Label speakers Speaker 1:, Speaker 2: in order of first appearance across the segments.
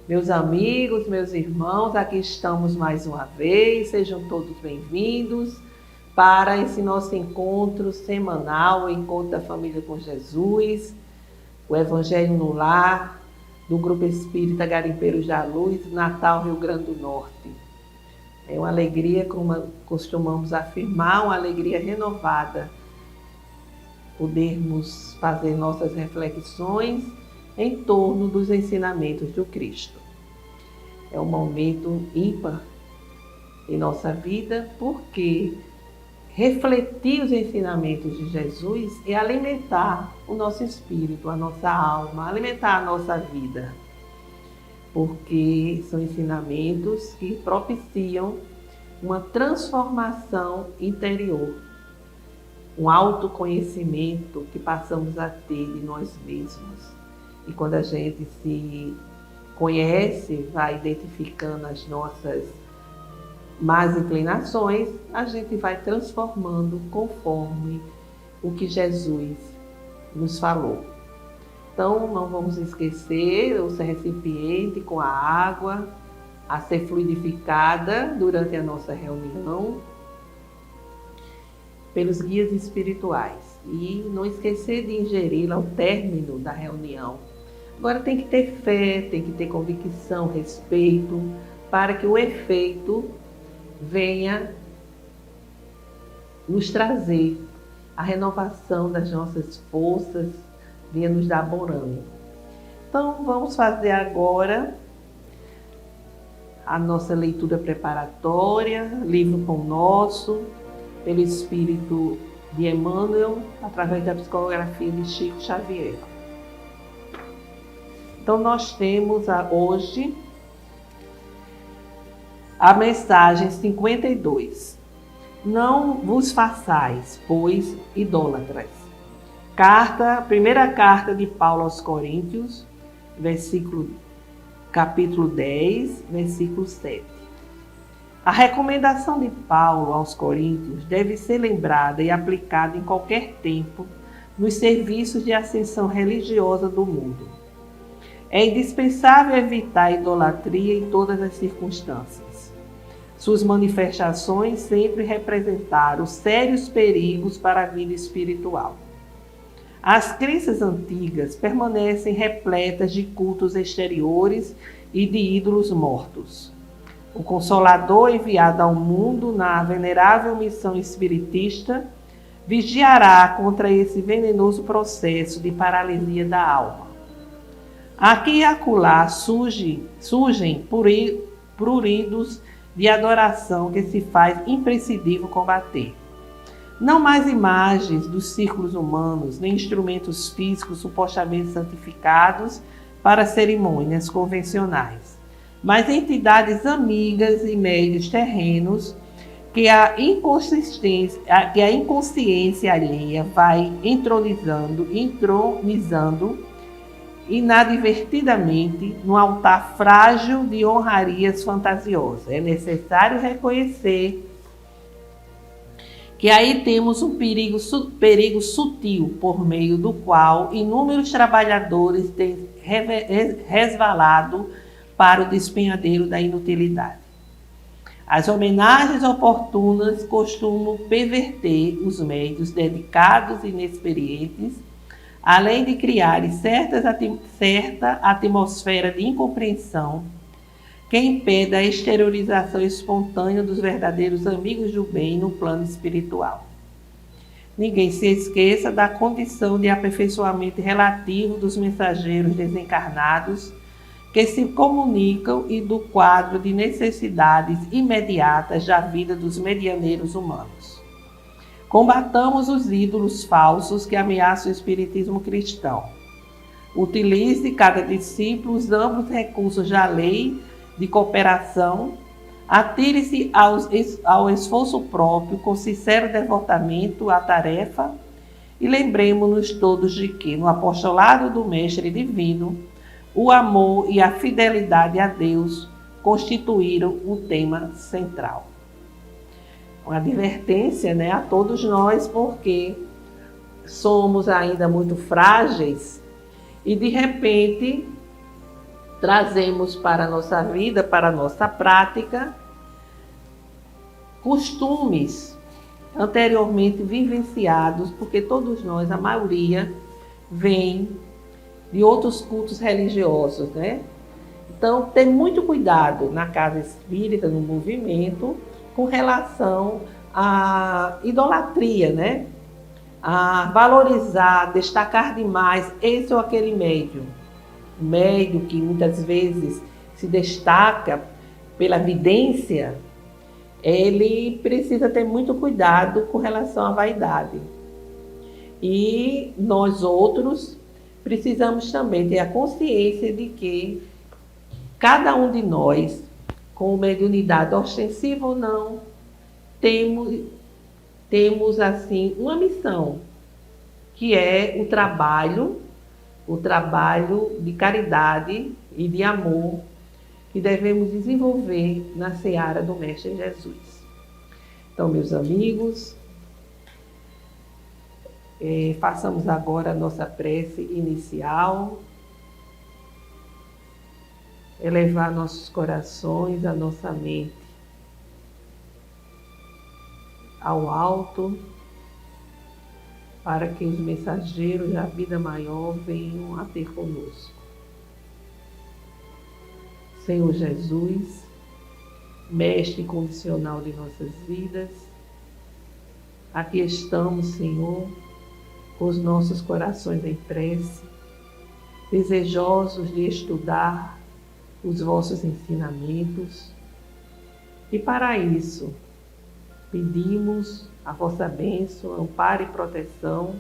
Speaker 1: Meus amigos, meus irmãos, aqui estamos mais uma vez, sejam todos bem-vindos para esse nosso encontro semanal, o Encontro da Família com Jesus, o Evangelho no Lar, do Grupo Espírita Garimpeiros da Luz, Natal, Rio Grande do Norte. É uma alegria, como costumamos afirmar, uma alegria renovada, podermos fazer nossas reflexões em torno dos ensinamentos do Cristo. É um momento ímpar em nossa vida, porque refletir os ensinamentos de Jesus é alimentar o nosso espírito, a nossa alma, alimentar a nossa vida. Porque são ensinamentos que propiciam uma transformação interior, um autoconhecimento que passamos a ter de nós mesmos. E quando a gente se conhece, vai identificando as nossas más inclinações, a gente vai transformando conforme o que Jesus nos falou. Então, não vamos esquecer o recipiente com a água a ser fluidificada durante a nossa reunião pelos guias espirituais. E não esquecer de ingeri-la ao término da reunião. Agora tem que ter fé, tem que ter convicção, respeito, para que o efeito venha nos trazer a renovação das nossas forças, venha nos dar bom ânimo. Então vamos fazer agora a nossa leitura preparatória, livro Pão Nosso, pelo Espírito de Emmanuel, através da psicografia de Chico Xavier. Então nós temos hoje a mensagem 52. Não vos façais, pois, idólatras. Primeira carta de Paulo aos Coríntios, capítulo 10, versículo 7. A recomendação de Paulo aos Coríntios deve ser lembrada e aplicada em qualquer tempo nos serviços de ascensão religiosa do mundo. É indispensável evitar a idolatria em todas as circunstâncias. Suas manifestações sempre representaram sérios perigos para a vida espiritual. As crenças antigas permanecem repletas de cultos exteriores e de ídolos mortos. O Consolador, enviado ao mundo na venerável missão espiritista, vigiará contra esse venenoso processo de paralisia da alma. Aqui e acolá surgem pruridos de adoração que se faz imprescindível combater. Não mais imagens dos círculos humanos, nem instrumentos físicos supostamente santificados para cerimônias convencionais, mas entidades amigas e médios terrenos que a inconsciência alheia vai entronizando inadvertidamente no altar frágil de honrarias fantasiosas. É necessário reconhecer que aí temos um perigo sutil, por meio do qual inúmeros trabalhadores têm resvalado para o despenhadeiro da inutilidade. As homenagens oportunas costumam perverter os médios dedicados e inexperientes, além de criarem certa atmosfera de incompreensão que impede a exteriorização espontânea dos verdadeiros amigos do bem no plano espiritual. Ninguém se esqueça da condição de aperfeiçoamento relativo dos mensageiros desencarnados que se comunicam e do quadro de necessidades imediatas da vida dos medianeiros humanos. Combatamos os ídolos falsos que ameaçam o espiritismo cristão. Utilize cada discípulo os amplos recursos da lei de cooperação, atire-se ao esforço próprio com sincero devotamento à tarefa e lembremos-nos todos de que, no apostolado do Mestre Divino, o amor e a fidelidade a Deus constituíram o tema central. Uma advertência, a todos nós, porque somos ainda muito frágeis e de repente trazemos para a nossa vida, para a nossa prática, costumes anteriormente vivenciados, porque todos nós, a maioria, vem de outros cultos religiosos, né? Então, tem muito cuidado na casa espírita, no movimento, com relação à idolatria, né? A valorizar, destacar demais esse ou aquele médium. O médium que muitas vezes se destaca pela vidência, ele precisa ter muito cuidado com relação à vaidade. E nós outros precisamos também ter a consciência de que cada um de nós, com mediunidade ostensiva ou não, temos assim uma missão, que é o trabalho de caridade e de amor que devemos desenvolver na seara do Mestre Jesus. Então, meus amigos, façamos agora a nossa prece inicial, elevar nossos corações, a nossa mente ao alto, para que os mensageiros da vida maior venham a ter conosco. Senhor Jesus, Mestre incondicional de nossas vidas, aqui estamos, Senhor, com os nossos corações em prece, desejosos de estudar os vossos ensinamentos, e para isso pedimos a vossa bênção, amparo e proteção,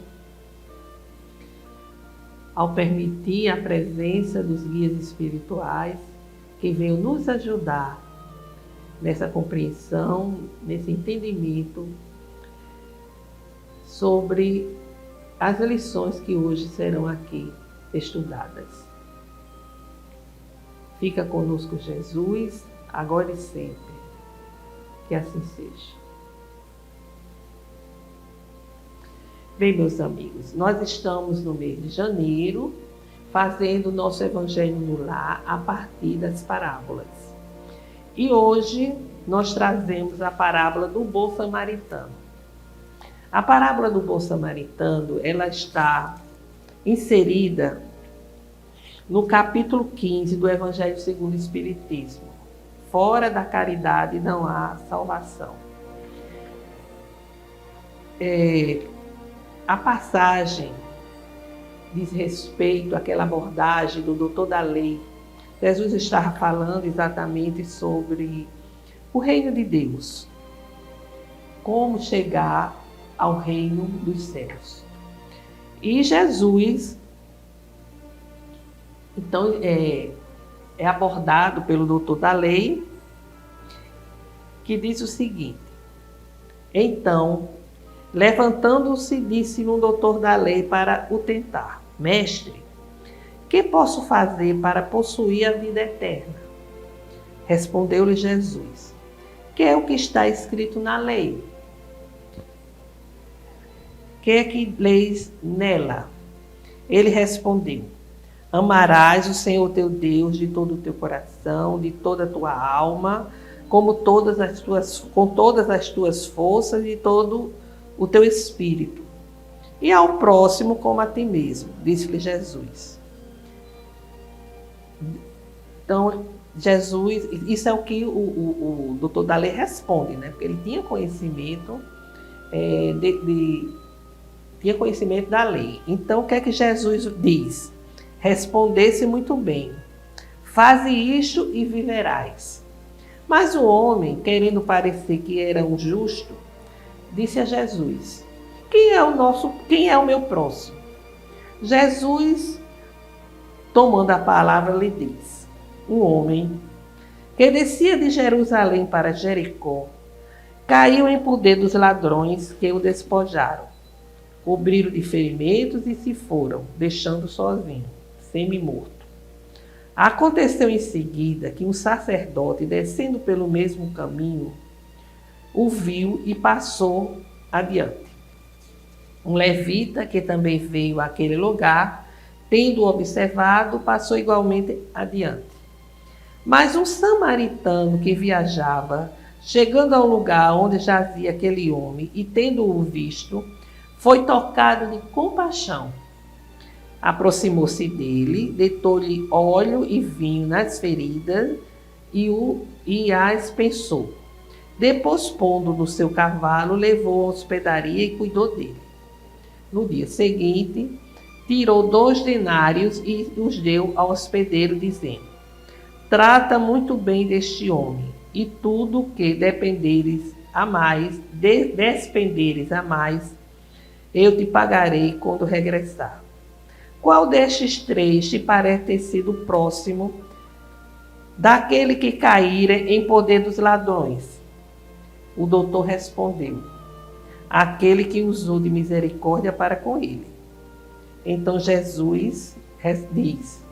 Speaker 1: ao permitir a presença dos guias espirituais que venham nos ajudar nessa compreensão, nesse entendimento sobre as lições que hoje serão aqui estudadas. Fica conosco Jesus, agora e sempre. Que assim seja. Bem, meus amigos, nós estamos no mês de janeiro, fazendo o nosso Evangelho no Lar a partir das parábolas. E hoje nós trazemos a parábola do bom samaritano. A parábola do bom samaritano, ela está inserida no capítulo 15 do Evangelho segundo o Espiritismo. Fora da caridade não há salvação. A passagem diz respeito àquela abordagem do doutor da lei. Jesus estava falando exatamente sobre o reino de Deus. Como chegar ao reino dos céus. E Jesus, então, é abordado pelo doutor da lei, que diz o seguinte: então, levantando-se, disse-lhe um doutor da lei para o tentar: Mestre, que posso fazer para possuir a vida eterna? Respondeu-lhe Jesus: que é o que está escrito na lei? Que é que leis nela? Ele respondeu: amarás o Senhor teu Deus de todo o teu coração, de toda a tua alma, com todas as tuas forças e todo o teu espírito, e ao próximo como a ti mesmo, disse-lhe Jesus. Então, Jesus, isso é o que o doutor da lei responde, né? Porque ele tinha conhecimento, tinha conhecimento da lei. Então, o que é que Jesus diz? Respondesse muito bem: faze isto e viverás. Mas o homem, querendo parecer que era um justo, disse a Jesus: quem é o meu próximo? Jesus, tomando a palavra, lhe diz: um homem que descia de Jerusalém para Jericó caiu em poder dos ladrões que o despojaram, cobriram de ferimentos e se foram, deixando sozinho, semi-morto. Aconteceu em seguida que um sacerdote, descendo pelo mesmo caminho, o viu e passou adiante. Um levita, que também veio àquele lugar, tendo observado, passou igualmente adiante. Mas um samaritano que viajava, chegando ao lugar onde jazia aquele homem e tendo-o visto, foi tocado de compaixão. Aproximou-se dele, deitou-lhe óleo e vinho nas feridas e as pensou. Depois, pondo no seu cavalo, levou à hospedaria e cuidou dele. No dia seguinte, tirou 2 denários e os deu ao hospedeiro, dizendo: trata muito bem deste homem, e tudo o que despenderes a mais, eu te pagarei quando regressar. Qual destes 3 te parece ter sido próximo daquele que caíra em poder dos ladrões? O doutor respondeu: aquele que usou de misericórdia para com ele. Então Jesus diz: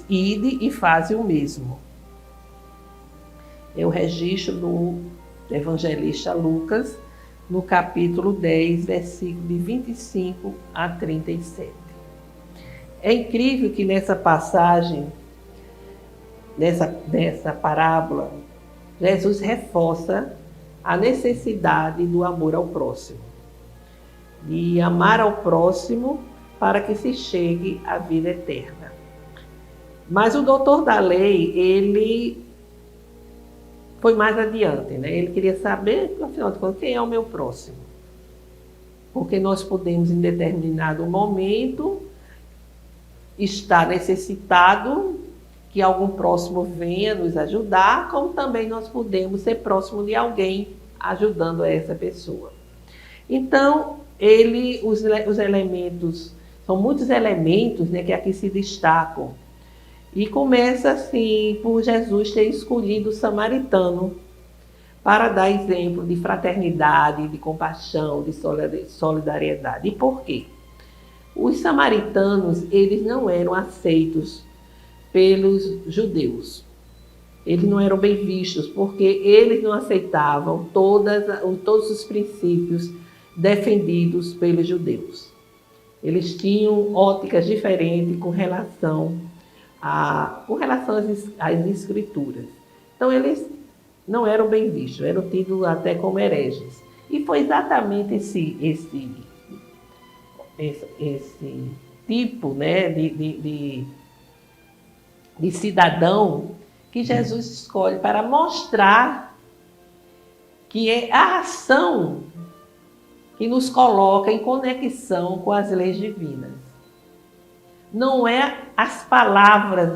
Speaker 1: ide e faze o mesmo. É o registro do evangelista Lucas, no capítulo 10, versículo de 25 a 37. É incrível que nessa passagem, nessa parábola, Jesus reforça a necessidade do amor ao próximo, de amar ao próximo para que se chegue à vida eterna. Mas o doutor da lei, ele foi mais adiante, né? Ele queria saber, afinal de contas, quem é o meu próximo. Porque nós podemos, em determinado momento, estar necessitado que algum próximo venha nos ajudar, como também nós podemos ser próximo de alguém ajudando essa pessoa. Então, os elementos, são muitos elementos, né, que aqui se destacam. E começa assim por Jesus ter escolhido o samaritano para dar exemplo de fraternidade, de compaixão, de solidariedade. E por quê? Os samaritanos, eles não eram aceitos pelos judeus. Eles não eram bem vistos porque eles não aceitavam todos os princípios defendidos pelos judeus. Eles tinham óticas diferentes com relação às escrituras. Então, eles não eram bem vistos, eram tidos até como hereges. E foi exatamente esse tipo, né, de cidadão que Jesus escolhe para mostrar que é a ação que nos coloca em conexão com as leis divinas. Não é as palavras,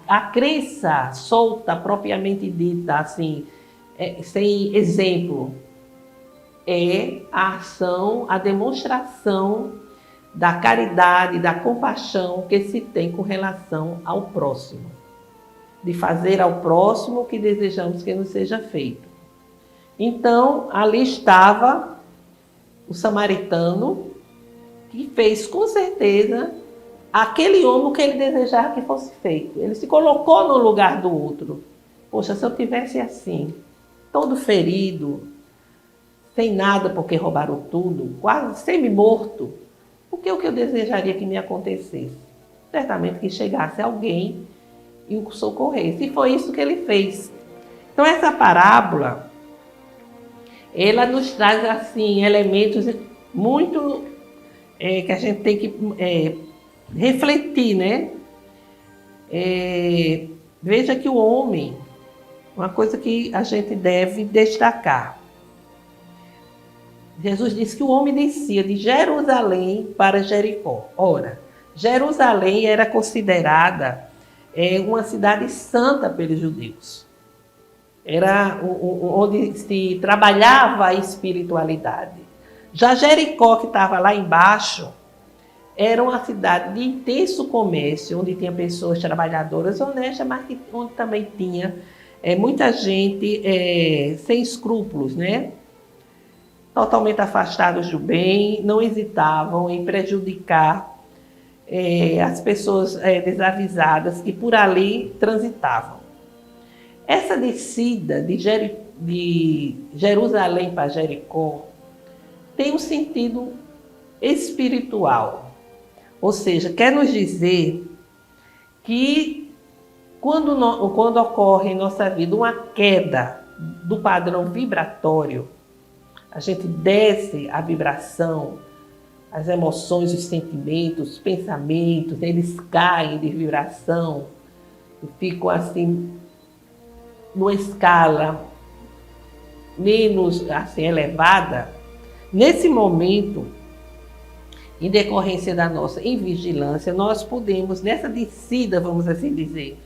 Speaker 1: a crença solta, propriamente dita, assim, sem exemplo. É a ação, a demonstração da caridade, da compaixão que se tem com relação ao próximo. De fazer ao próximo o que desejamos que nos seja feito. Então, ali estava o samaritano, que fez com certeza aquele homem que ele desejava que fosse feito. Ele se colocou no lugar do outro. Poxa, se eu tivesse assim, todo ferido, sem nada porque roubaram tudo, quase semi-morto, o que eu desejaria que me acontecesse? Certamente que chegasse alguém e o socorresse. E foi isso que ele fez. Então essa parábola, ela nos traz assim elementos muito que a gente tem que refletir, né? Veja que o homem, uma coisa que a gente deve destacar. Jesus disse que o homem descia de Jerusalém para Jericó. Ora, Jerusalém era considerada uma cidade santa pelos judeus. Era onde se trabalhava a espiritualidade. Já Jericó, que estava lá embaixo, era uma cidade de intenso comércio, onde tinha pessoas trabalhadoras honestas, mas onde também tinha muita gente sem escrúpulos, né? Totalmente afastados do bem, não hesitavam em prejudicar as pessoas desavisadas que por ali transitavam. Essa descida de Jerusalém para Jericó tem um sentido espiritual. Ou seja, quer nos dizer que quando ocorre em nossa vida uma queda do padrão vibratório, a gente desce a vibração, as emoções, os sentimentos, os pensamentos, eles caem de vibração e ficam assim, numa escala menos assim, elevada. Nesse momento, em decorrência da nossa invigilância, nós podemos, nessa descida, vamos assim dizer,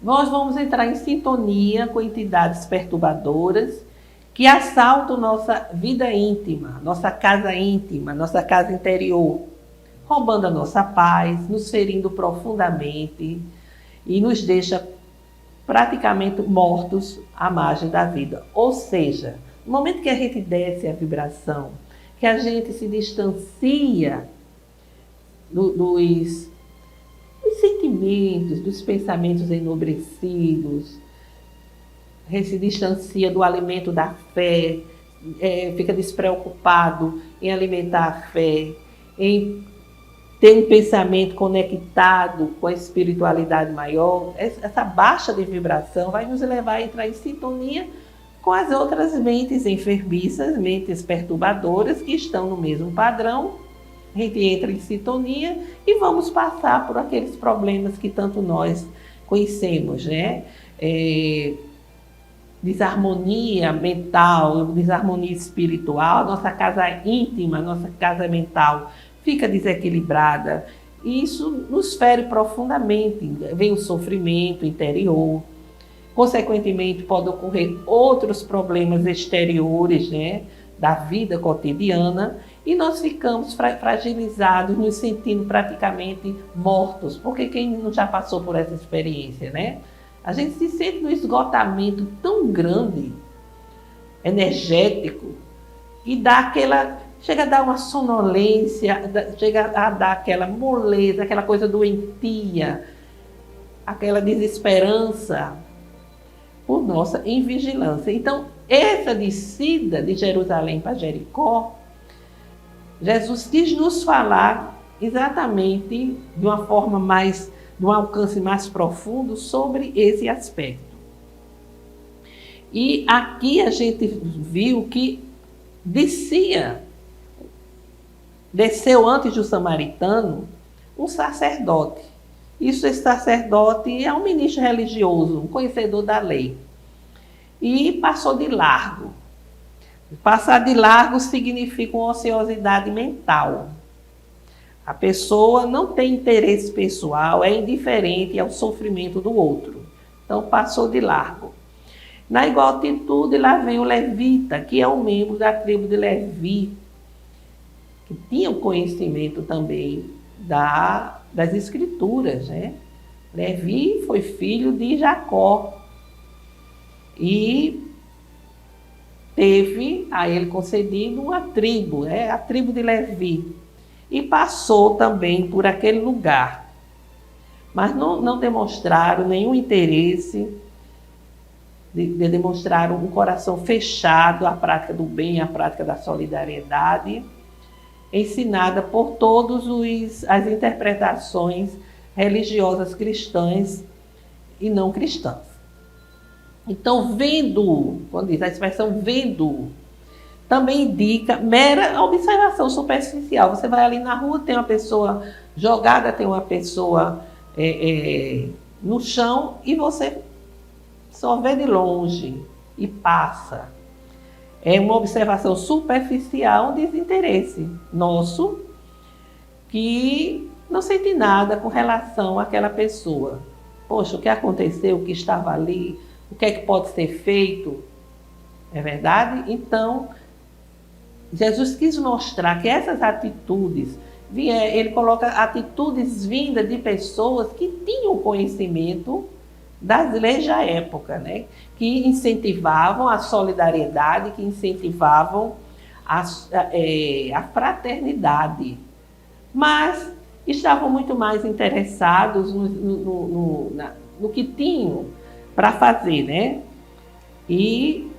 Speaker 1: nós vamos entrar em sintonia com entidades perturbadoras que assaltam nossa vida íntima, nossa casa interior, roubando a nossa paz, nos ferindo profundamente e nos deixa praticamente mortos à margem da vida. Ou seja, no momento que a gente desce a vibração, que a gente se distancia dos sentimentos, dos pensamentos enobrecidos, se distancia do alimento da fé, fica despreocupado em alimentar a fé, em ter um pensamento conectado com a espiritualidade maior. Essa baixa de vibração vai nos levar a entrar em sintonia com as outras mentes enfermiças, mentes perturbadoras que estão no mesmo padrão. A gente entra em sintonia e vamos passar por aqueles problemas que tanto nós conhecemos, né? Desarmonia mental, desarmonia espiritual, nossa casa íntima, nossa casa mental fica desequilibrada. E isso nos fere profundamente, vem o sofrimento interior. Consequentemente, podem ocorrer outros problemas exteriores, né, da vida cotidiana, e nós ficamos fragilizados, nos sentindo praticamente mortos, porque quem não já passou por essa experiência, né? A gente se sente num esgotamento tão grande, energético, que chega a dar uma sonolência, chega a dar aquela moleza, aquela coisa doentia, aquela desesperança, por nossa invigilância. Então, essa descida de Jerusalém para Jericó, Jesus quis nos falar exatamente de uma forma de um alcance mais profundo sobre esse aspecto. E aqui a gente viu que desceu antes do samaritano um sacerdote. Esse sacerdote é um ministro religioso, um conhecedor da lei. E passou de largo. Passar de largo significa uma ociosidade mental. A pessoa não tem interesse pessoal, é indiferente ao sofrimento do outro. Então, passou de largo. Na igual atitude, lá vem o levita, que é um membro da tribo de Levi, que tinha o conhecimento também das escrituras, né? Levi foi filho de Jacó e teve a ele concedido uma tribo, a tribo de Levi, e passou também por aquele lugar, mas não demonstraram nenhum interesse, demonstraram um coração fechado à prática do bem, à prática da solidariedade, ensinada por todas as interpretações religiosas cristãs e não cristãs. Então, vendo, quando diz a expressão vendo, também indica mera observação superficial. Você vai ali na rua, tem uma pessoa jogada, tem uma pessoa no chão e você só vê de longe e passa. É uma observação superficial, um desinteresse nosso, que não sente nada com relação àquela pessoa. Poxa, o que aconteceu, o que estava ali, o que é que pode ser feito? É verdade? Então, Jesus quis mostrar que essas atitudes, ele coloca atitudes vindas de pessoas que tinham conhecimento das leis da época, né? Que incentivavam a solidariedade, que incentivavam a fraternidade, mas estavam muito mais interessados no que tinham para fazer, né? E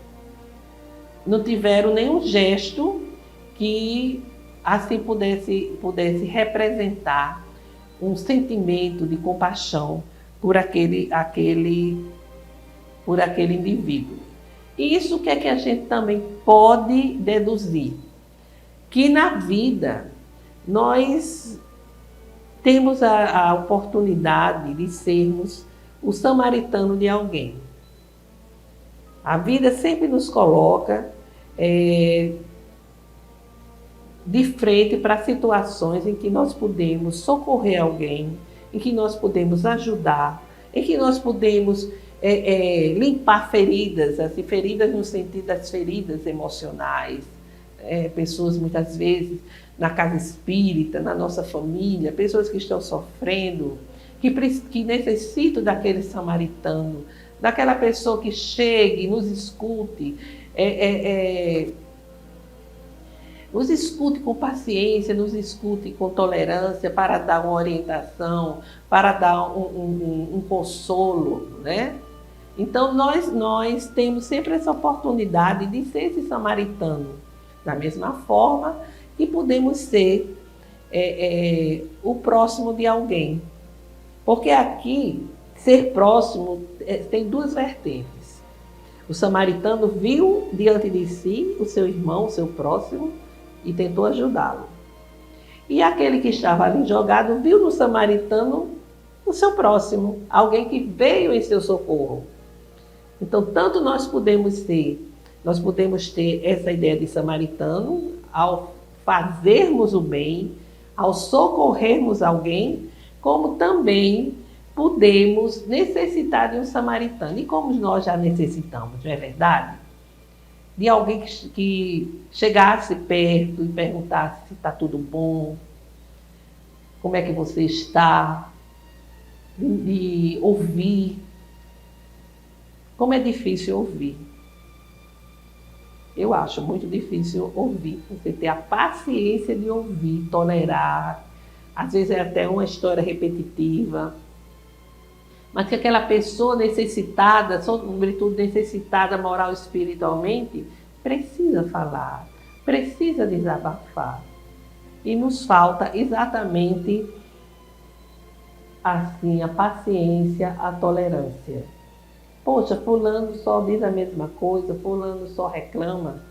Speaker 1: não tiveram nenhum gesto que assim pudesse representar um sentimento de compaixão por aquele indivíduo. E isso o que é que a gente também pode deduzir? Que na vida nós temos a oportunidade de sermos o samaritano de alguém. A vida sempre nos coloca de frente para situações em que nós podemos socorrer alguém, em que nós podemos ajudar, em que nós podemos limpar feridas, assim, feridas no sentido das feridas emocionais. Pessoas muitas vezes na casa espírita, na nossa família, pessoas que estão sofrendo, que necessitam daquele samaritano, daquela pessoa que chegue, nos escute, nos escute com paciência, nos escute com tolerância para dar uma orientação, para dar um consolo, né? Então nós temos sempre essa oportunidade de ser esse samaritano, da mesma forma que podemos ser o próximo de alguém. Porque aqui, ser próximo tem duas vertentes. O samaritano viu diante de si o seu irmão, o seu próximo, e tentou ajudá-lo. E aquele que estava ali jogado viu no samaritano o seu próximo, alguém que veio em seu socorro. Então, tanto nós podemos ter essa ideia de samaritano ao fazermos o bem, ao socorrermos alguém, como também podemos necessitar de um samaritano. E como nós já necessitamos, não é verdade? De alguém que chegasse perto e perguntasse se está tudo bom, como é que você está, de ouvir. Como é difícil ouvir. Eu acho muito difícil ouvir, você ter a paciência de ouvir, tolerar. Às vezes é até uma história repetitiva, mas que aquela pessoa necessitada, sobretudo necessitada moral e espiritualmente, precisa falar, precisa desabafar. E nos falta exatamente assim a paciência, a tolerância. Poxa, fulano só diz a mesma coisa, fulano só reclama.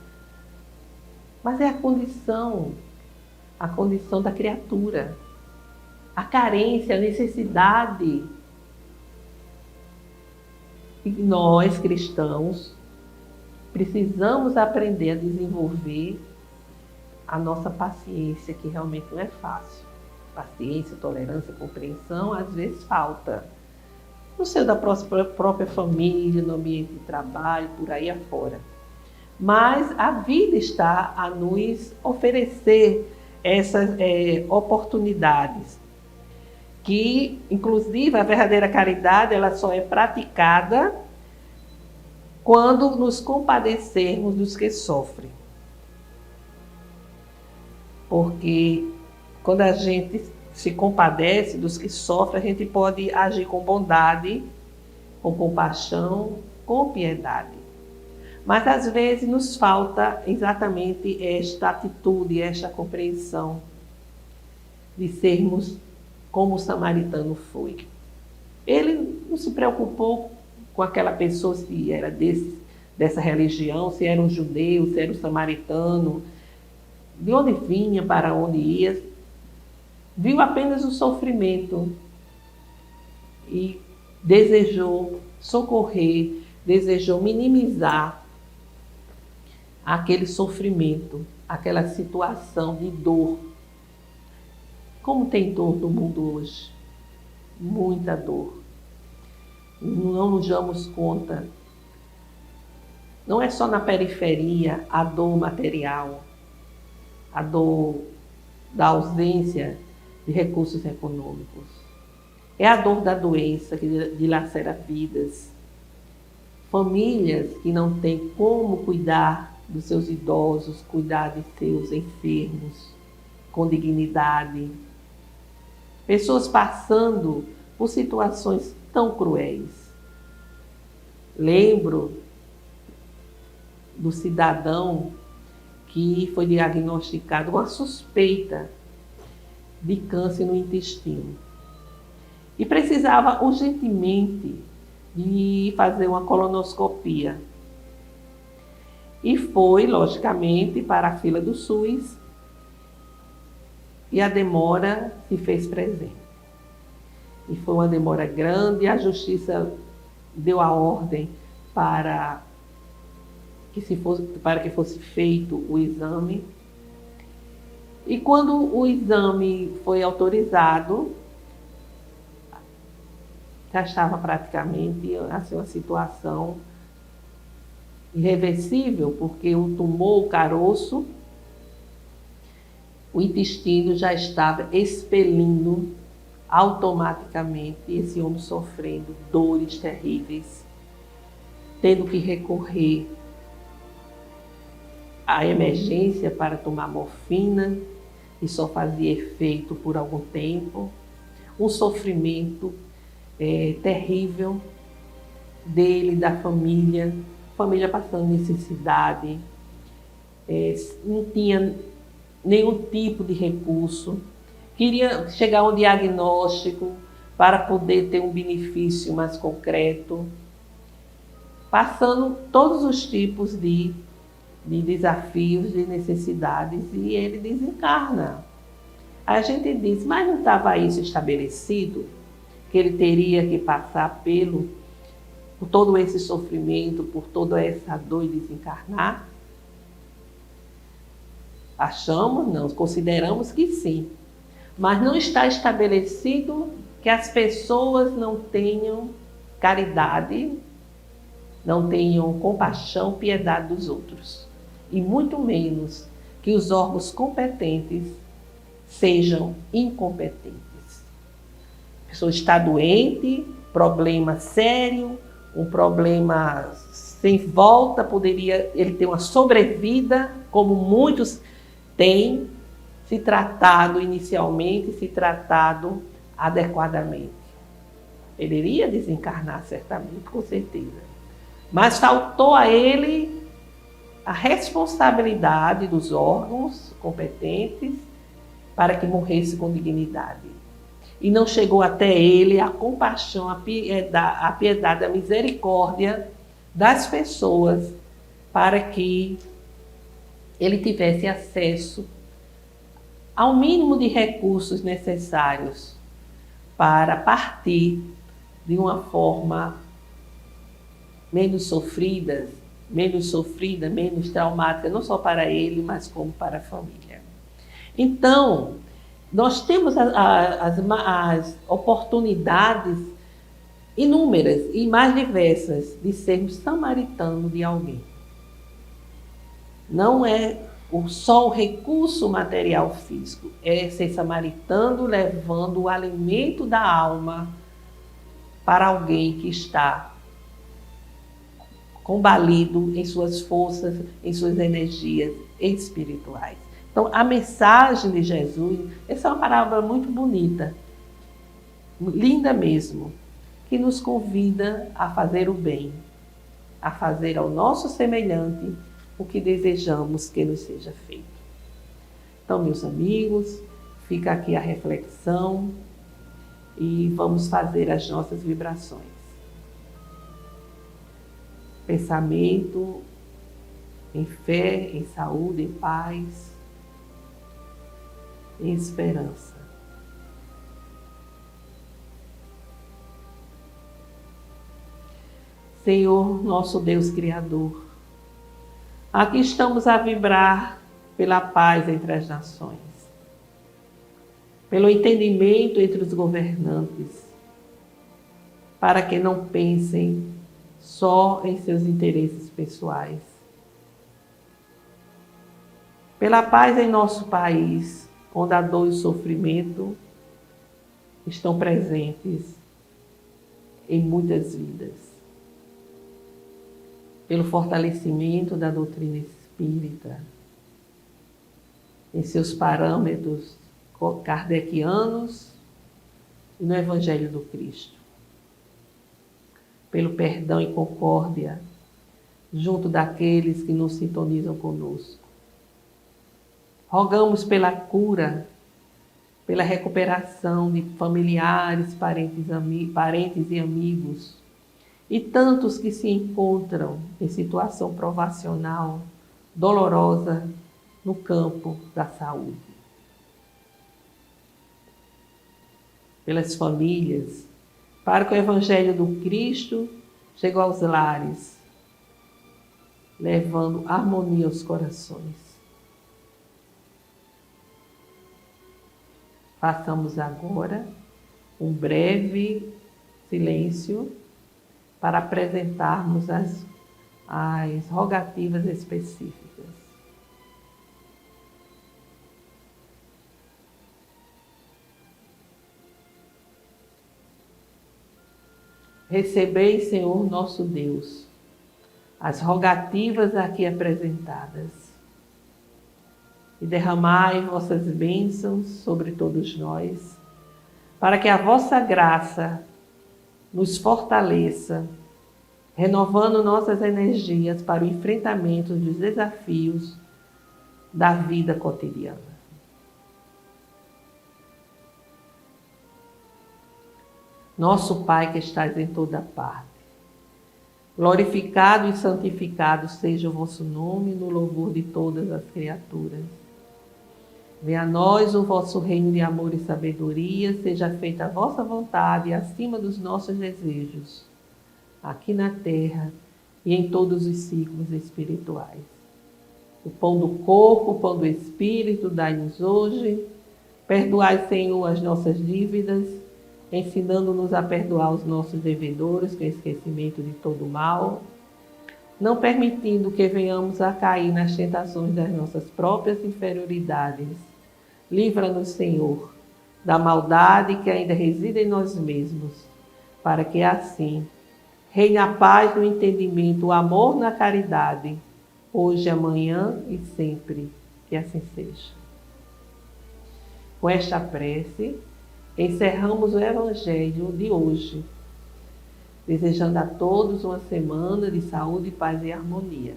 Speaker 1: Mas é a condição da criatura. A carência, a necessidade. E nós, cristãos, precisamos aprender a desenvolver a nossa paciência, que realmente não é fácil. Paciência, tolerância, compreensão, às vezes falta. No seio da própria família, no ambiente de trabalho, por aí afora. Mas a vida está a nos oferecer essas oportunidades, que, inclusive, a verdadeira caridade ela só é praticada quando nos compadecermos dos que sofrem. Porque quando a gente se compadece dos que sofrem, a gente pode agir com bondade, com compaixão, com piedade. Mas às vezes nos falta exatamente esta atitude, esta compreensão de sermos como o samaritano foi. Ele não se preocupou com aquela pessoa se era dessa religião, se era um judeu, se era um samaritano, de onde vinha, para onde ia. Viu apenas o sofrimento e desejou socorrer, desejou minimizar aquele sofrimento, aquela situação de dor. Como tem dor no mundo hoje? Muita dor. Não nos damos conta. Não é só na periferia a dor material, a dor da ausência de recursos econômicos. É a dor da doença que dilacera vidas. Famílias que não têm como cuidar dos seus idosos, cuidar de seus enfermos com dignidade. Pessoas passando por situações tão cruéis. Lembro do cidadão que foi diagnosticado uma suspeita de câncer no intestino. E precisava urgentemente de fazer uma colonoscopia. E foi, logicamente, para a fila do SUS e a demora se fez presente. E foi uma demora grande, a justiça deu a ordem para que fosse feito o exame. E quando o exame foi autorizado, já estava praticamente assim, uma situação irreversível, porque o tumor, o caroço, o intestino já estava expelindo automaticamente, esse homem sofrendo dores terríveis, tendo que recorrer à emergência para tomar morfina, e só fazia efeito por algum tempo. Um sofrimento terrível dele, da família passando necessidade, não tinha nenhum tipo de recurso, queria chegar a um diagnóstico para poder ter um benefício mais concreto, passando todos os tipos de desafios, de necessidades, e ele desencarna. A gente diz, mas não estava isso estabelecido? Que ele teria que passar por todo esse sofrimento, por toda essa dor e desencarnar? Achamos, não, consideramos que sim. Mas não está estabelecido que as pessoas não tenham caridade, não tenham compaixão, piedade dos outros. E muito menos que os órgãos competentes sejam incompetentes. A pessoa está doente, problema sério, um problema sem volta, ele ter uma sobrevida, como muitos têm, se tratado inicialmente, se tratado adequadamente. Ele iria desencarnar certamente, com certeza. Mas faltou a ele a responsabilidade dos órgãos competentes para que morresse com dignidade. E não chegou até ele a compaixão, a piedade, a misericórdia das pessoas para que ele tivesse acesso ao mínimo de recursos necessários para partir de uma forma menos sofrida, menos traumática, não só para ele, mas como para a família. Então, nós temos as oportunidades inúmeras e mais diversas de sermos samaritano de alguém. Não é só o recurso material físico, é ser samaritano levando o alimento da alma para alguém que está combalido em suas forças, em suas energias espirituais. Então, a mensagem de Jesus, essa é uma parábola muito bonita, linda mesmo, que nos convida a fazer o bem, a fazer ao nosso semelhante o que desejamos que nos seja feito. Então, meus amigos, fica aqui a reflexão e vamos fazer as nossas vibrações. Pensamento em fé, em saúde, em paz, em esperança. Senhor, nosso Deus Criador, aqui estamos a vibrar pela paz entre as nações, pelo entendimento entre os governantes, para que não pensem só em seus interesses pessoais. Pela paz em nosso país, onde a dor e o sofrimento estão presentes em muitas vidas. Pelo fortalecimento da doutrina espírita, em seus parâmetros kardecianos e no Evangelho do Cristo. Pelo perdão e concórdia junto daqueles que nos sintonizam conosco. Rogamos pela cura, pela recuperação de familiares, parentes e amigos, e tantos que se encontram em situação provacional, dolorosa, no campo da saúde. Pelas famílias, para que o Evangelho do Cristo chegue aos lares, levando harmonia aos corações. Façamos agora um breve silêncio para apresentarmos as rogativas específicas. Recebei, Senhor nosso Deus, as rogativas aqui apresentadas e derramai vossas bênçãos sobre todos nós, para que a vossa graça nos fortaleça, renovando nossas energias para o enfrentamento dos desafios da vida cotidiana. Nosso Pai que estás em toda parte, glorificado e santificado seja o vosso nome no louvor de todas as criaturas. Venha a nós o vosso reino de amor e sabedoria, seja feita a vossa vontade acima dos nossos desejos, aqui na terra e em todos os ciclos espirituais. O pão do corpo, o pão do espírito, dai-nos hoje. Perdoai, Senhor, as nossas dívidas, ensinando-nos a perdoar os nossos devedores com esquecimento de todo mal, não permitindo que venhamos a cair nas tentações das nossas próprias inferioridades. Livra-nos, Senhor, da maldade que ainda reside em nós mesmos, para que assim reine a paz no entendimento, o amor na caridade, hoje, amanhã e sempre, que assim seja. Com esta prece, encerramos o Evangelho de hoje, desejando a todos uma semana de saúde, paz e harmonia.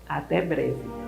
Speaker 1: Até breve.